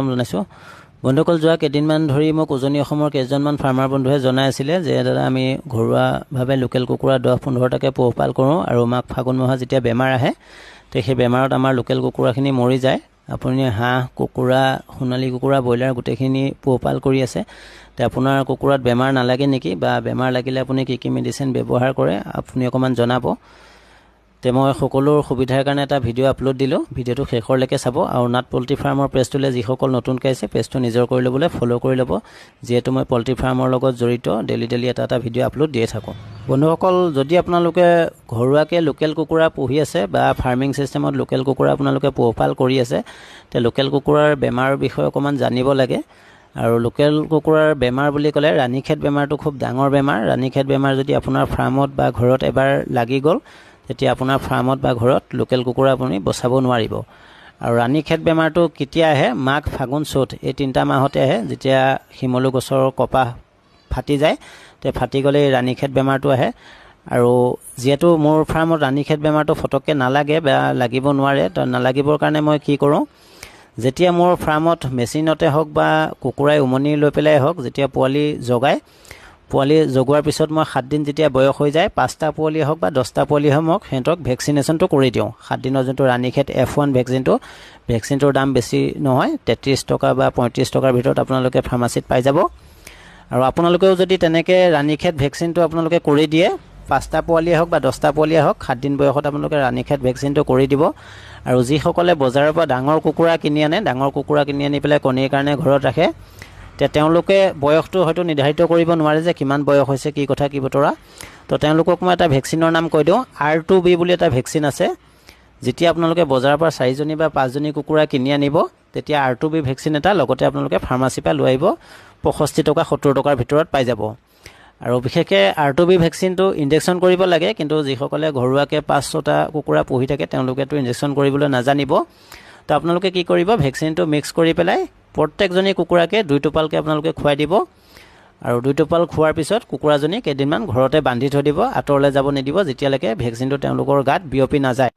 জনাইছোঁ। বন্ধুসকল, যোৱা কেইদিনমান ধৰি মোক উজনি অসমৰ কেইজনমান ফাৰ্মাৰ বন্ধুৱে জনাই আছিলে যে দাদা আমি ঘৰুৱাভাৱে লোকেল কুকুৰা 10-15টাকৈ পোহপাল কৰোঁ আৰু মাঘ ফাগুন মাহত যেতিয়া বেমাৰ আহে তো সেই বেমাৰত আমাৰ লোকেল কুকুৰাখিনি মৰি যায়। আপুনি হাঁহ, কুকুৰা, সোণালী কুকুৰা, ব্ৰইলাৰ গোটেইখিনি পোহপাল কৰি আছে। তো আপোনাৰ কুকুৰাত বেমাৰ নালাগে নেকি, বা বেমাৰ লাগিলে আপুনি কি কি মেডিচিন ব্যৱহাৰ কৰে আপুনি অকণমান জনাব। তো মই সকলোৰ সুবিধাৰ কাৰণে এটা ভিডিঅ' আপলোড দিলোঁ। ভিডিঅ'টো শেষৰলৈকে চাব আৰু নাট পল্ট্ৰি ফাৰ্মৰ পেজটোলৈ যিসকল নতুনকৈ আহিছে পেজটো নিজৰ কৰি ল'বলৈ ফ'ল' কৰি ল'ব, যিহেতু মই পল্ট্ৰি ফাৰ্মৰ লগত জড়িত, ডেইলি এটা ভিডিঅ' আপলোড দিয়ে থাকোঁ। বন্ধুসকল, যদি আপোনালোকে ঘৰুৱাকৈ লোকেল কুকুৰা পুহি আছে বা ফাৰ্মিং ছিষ্টেমত লোকেল কুকুৰা আপোনালোকে পোহপাল কৰি আছে, তে লোকেল কুকুৰাৰ বেমাৰৰ বিষয়ে অকণমান জানিব লাগে। আৰু লোকেল কুকুৰাৰ বেমাৰ বুলি ক'লে ৰাণীখেত বেমাৰটো খুব ডাঙৰ বেমাৰ। ৰাণীখেত বেমাৰ যদি আপোনাৰ ফাৰ্মত বা ঘৰত এবাৰ লাগি গ'ল, তেতিয়া আপোনাৰ ফাৰ্মত বা ঘৰত লোকেল কুকুৰা আপুনি বচাব নোৱাৰিব। আৰু ৰাণীখেত বেমাৰটো কেতিয়া আহে? মাঘ, ফাগুন, চ'ত এই 3টা মাহতে আহে, যেতিয়া শিমলু গছৰ কপাহ ফাটি যায়। তো ফাটি গ'লে ৰাণীখেত বেমাৰটো আহে। আৰু যিহেতু মোৰ ফাৰ্মত ৰাণীখেত বেমাৰটো ফটককৈ নালাগে বা লাগিব নোৱাৰে, তো নালাগিবৰ কাৰণে মই কি কৰোঁ, যেতিয়া মোৰ ফাৰ্মত মেচিনতে হওক বা কুকুৰাই উমনি লৈ পেলাই হওক, যেতিয়া পোৱালি জগায়, পোৱালি জগোৱাৰ পিছত মই 7 দিন যেতিয়া বয়স হৈ যায়, 5টা পোৱালি হওক বা 10টা পোৱালি হওক, মই সিহঁতক ভেকচিনেশ্যনটো কৰি দিওঁ। 7 দিনৰ যোনটো ৰাণীখেত F1 ভেকচিনটোৰ দাম বেছি নহয়, 33 টকা বা 35 টকাৰ ভিতৰত আপোনালোকে ফাৰ্মাচীত পাই যাব। আৰু আপোনালোকেও যদি তেনেকৈ ৰাণীখেত ভেকচিনটো আপোনালোকে কৰি দিয়ে, 5টা পোৱালিয়ে হওক বা 10টা পোৱালিয়ে হওক, 7 দিন বয়সত আপোনালোকে ৰাণীখেত ভেকচিনটো কৰি দিব। আৰু যিসকলে বজাৰৰ পৰা ডাঙৰ কুকুৰা কিনি আনি পেলাই কণীৰ কাৰণে ঘৰত ৰাখে, তেওঁলোকে বয়সটো হয়তো নিৰ্ধাৰিত কৰিব নোৱাৰে যে কিমান বয়স হৈছে, কি কথা কি বতৰা। তো তেওঁলোকক মই এটা ভেকচিনৰ নাম কৈ দিওঁ, R2B বুলি এটা ভেকচিন আছে। যেতিয়া আপোনালোকে বজাৰৰ পৰা 4জনী বা 5জনী কুকুৰা কিনি আনিব, তেতিয়া R2B ভেকচিন এটা লগতে আপোনালোকে ফাৰ্মাচীৰ পৰা লৈ আহিব, 65 টকা 70 টকাৰ ভিতৰত পাই যাব। আৰু বিশেষকৈ R2B ভেকচিনটো ইনজেকশ্যন কৰিব লাগে, কিন্তু যিসকলে ঘৰুৱাকৈ 5-6টা কুকুৰা পুহি থাকে তেওঁলোকেতো ইনজেকশ্যন কৰিবলৈ নাজানিব। তো আপোনালোকে কি কৰিব, ভেকচিনটো মিক্স কৰি পেলাই প্ৰত্যেকজনী কুকুৰাকে 2 টোপালকৈ আপোনালোকে খুৱাই দিব। আৰু 2 টোপাল খোৱাৰ পিছত কুকুৰাজনী কেইদিনমান ঘৰতে বান্ধি থৈ দিব, আঁতৰলৈ যাব নিদিব, যেতিয়ালৈকে ভেকচিনটো তেওঁলোকৰ গাত বিয়পি নাযায়।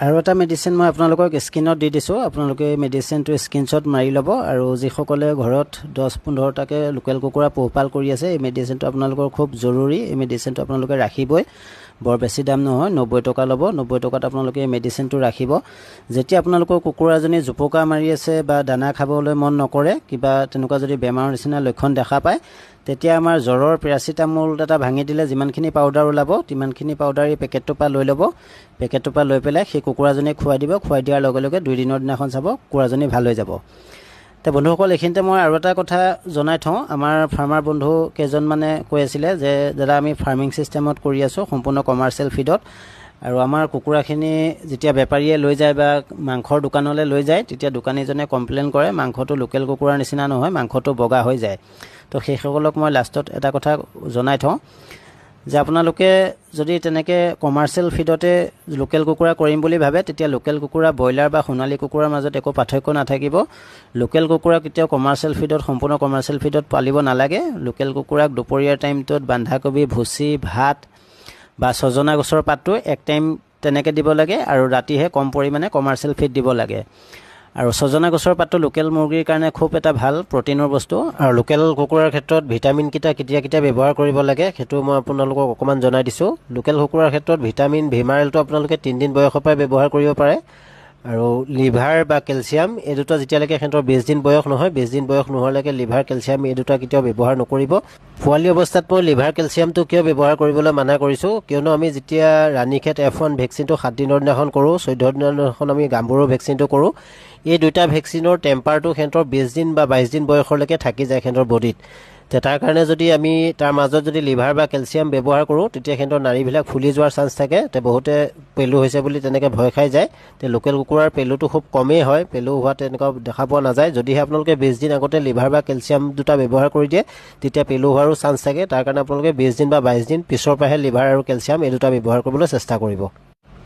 আৰু এটা মেডিচিন মই আপোনালোকক স্ক্ৰীনত দি দিছোঁ, আপোনালোকে মেডিচিনটো স্ক্ৰীনশ্বট মাৰি ল'ব। আৰু যিসকলে ঘৰত 10-15টাকৈ লোকেল কুকুৰা পোহপাল কৰি আছে, এই মেডিচিনটো আপোনালোকৰ খুব জৰুৰী। এই মেডিচিনটো আপোনালোকে ৰাখিবই, বৰ বেছি দাম নহয়, 90 টকা ল'ব। 90 টকাত আপোনালোকে এই মেডিচিনটো ৰাখিব। যেতিয়া আপোনালোকৰ কুকুৰাজনী জোপোকা মাৰি আছে বা দানা খাবলৈ মন নকৰে, কিবা তেনেকুৱা যদি বেমাৰৰ নিচিনা লক্ষণ দেখা পায়, তেতিয়া আমাৰ জ্বৰৰ পেৰাচিটামল এটা ভাঙি দিলে যিমানখিনি পাউডাৰ ওলাব, তিমানখিনি পাউডাৰ এই পেকেটটোৰ পৰা লৈ ল'ব। পেকেটটোৰ পৰা লৈ পেলাই সেই কুকুৰাজনীক খুৱাই দিব। খুৱাই দিয়াৰ লগে লগে 2 দিনৰ দিনাখন চাব কুকুৰাজনী ভাল হৈ যাব। তো বন্ধুসকল, এইখিনিতে মই আৰু এটা কথা জনাই থওঁ। আমাৰ ফাৰ্মাৰ বন্ধু কেইজনমানে কৈ আছিলে যে দাদা আমি ফাৰ্মিং ছিষ্টেমত কৰি আছোঁ, সম্পূৰ্ণ কমাৰ্চিয়েল ফিডত। আৰু আমাৰ কুকুৰাখিনি যেতিয়া বেপাৰীয়ে লৈ যায় বা মাংসৰ দোকানলৈ লৈ যায়, তেতিয়া দোকানীজনে কমপ্লেইন কৰে মাংসটো লোকেল কুকুৰাৰ নিচিনা নহয়, মাংসটো বগা হৈ যায়। তো সেইসকলক মই লাষ্টত এটা কথা জনাই থওঁ যে আপোনালোকে যদি তেনেকৈ কমাৰ্চিয়েল ফিডতে লোকেল কুকুৰা কৰিম বুলি ভাবে, তেতিয়া লোকেল কুকুৰা ব্ৰইলাৰ বা সোণালী কুকুৰাৰ মাজত একো পাৰ্থক্য নাথাকিব। লোকেল কুকুৰা কেতিয়াও কমাৰ্চিয়েল ফিডত, সম্পূৰ্ণ কমাৰ্চিয়েল ফিডত পালিব নালাগে। লোকেল কুকুৰাক দুপৰীয়াৰ টাইমটোত বন্ধাকবি, ভুচি, ভাত বা ছজনা গছৰ পাতটো 1 টাইম তেনেকৈ দিব লাগে। আৰু ৰাতিহে কম পৰিমাণে কমাৰ্চিয়েল ফিড দিব লাগে। আৰু ছজনা গছৰ পাতটো লোকেল মুৰ্গীৰ কাৰণে খুব এটা ভাল প্ৰটিনৰ বস্তু। আৰু লোকেল কুকুৰাৰ ক্ষেত্ৰত ভিটামিনকেইটা কেতিয়া ব্যৱহাৰ কৰিব লাগে সেইটো মই আপোনালোকক অকণমান জনাই দিছোঁ। লোকেল কুকুৰাৰ ক্ষেত্ৰত ভিটামিন ভিমাৰেলটো আপোনালোকে 3 দিন বয়সৰ পৰাই ব্যৱহাৰ কৰিব পাৰে। আৰু লিভাৰ বা কেলছিয়াম এই দুটা যেতিয়ালৈকে সিহঁতৰ 20 দিন বয়স নহয়, 20 দিন বয়স নোহোৱালৈকে লিভাৰ, কেলছিয়াম এই দুটা কেতিয়াও ব্যৱহাৰ নকৰিব। পোৱালি অৱস্থাত মই লিভাৰ, কেলছিয়ামটো কিয় ব্যৱহাৰ কৰিবলৈ মানা কৰিছোঁ, কিয়নো আমি যেতিয়া ৰাণীখেত F1 ভেকচিনটো 7 দিনৰ দিনাখন কৰোঁ, 14 দিনৰ দিনাখন আমি গাম্বুৰো ভেকচিনটো কৰোঁ, এই দুটা ভেকচিনৰ টেম্পাৰটো সিহঁতৰ 20 দিন বা 22 দিন বয়সলৈকে থাকি যায় সিহঁতৰ বডিত। তাৰ কাৰণে যদি আমি তাৰ মাজত যদি লিভাৰ বা কেলছিয়াম ব্যৱহাৰ কৰোঁ, তেতিয়া সিহঁতৰ নাড়ীবিলাক ফুলি যোৱাৰ চান্স থাকে। বহুতে পেলু হৈছে বুলি তেনেকৈ ভয় খাই যায়। লোকেল কুকুৰাৰ পেলুটো খুব কমেই হয়, পেলু হোৱা তেনেকুৱা দেখা পোৱা নাযায়। যদিহে আপোনালোকে 20 দিন আগতে লিভাৰ বা কেলছিয়াম দুটা ব্যৱহাৰ কৰি দিয়ে, তেতিয়া পেলু হোৱাৰো চান্স থাকে। তাৰ কাৰণে আপোনালোকে 20 দিন বা 22 দিন পিছৰ পৰাহে লিভাৰ আৰু কেলছিয়াম এই দুটা ব্যৱহাৰ কৰিবলৈ চেষ্টা কৰিব।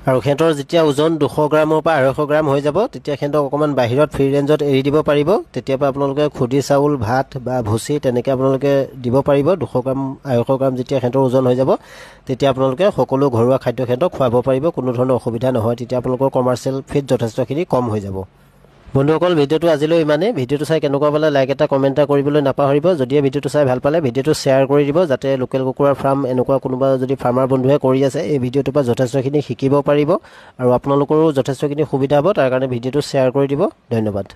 আৰু সিহঁতৰ যেতিয়া ওজন 200 গ্ৰামৰ পৰা 250 গ্ৰাম হৈ যাব, তেতিয়া সিহঁতক অকণমান বাহিৰত ফ্ৰী ৰেঞ্জত এৰি দিব পাৰিব। তেতিয়াৰ পৰা আপোনালোকে খুদি চাউল, ভাত বা ভুচি তেনেকৈ আপোনালোকে দিব পাৰিব। 200 গ্ৰাম 250 গ্ৰাম যেতিয়া সিহঁতৰ ওজন হৈ যাব, তেতিয়া আপোনালোকে সকলো ঘৰুৱা খাদ্য সিহঁতক খুৱাব পাৰিব, কোনো ধৰণৰ অসুবিধা নহয়। তেতিয়া আপোনালোকৰ কমাৰ্চিয়েল ফিড যথেষ্টখিনি কম হৈ যাব। বন্ধুসকল, ভিডিঅ'টো আজিলৈ ইমানেই। ভিডিঅ'টো চাই কেনেকুৱা পালে লাইক এটা কমেণ্ট এটা কৰিবলৈ নাপাহৰিব। যদিহে ভিডিঅ'টো চাই ভাল পালে ভিডিঅ'টো শ্বেয়াৰ কৰি দিব, যাতে লোকেল কুকুৰাৰ ফাৰ্ম এনেকুৱা কোনোবা যদি ফাৰ্মাৰ বন্ধুৱে কৰি আছে এই ভিডিঅ'টোৰ পৰা যথেষ্টখিনি শিকিব পাৰিব আৰু আপোনালোকৰো যথেষ্টখিনি সুবিধা হ'ব। তাৰ কাৰণে ভিডিঅ'টো শ্বেয়াৰ কৰি দিব। ধন্যবাদ।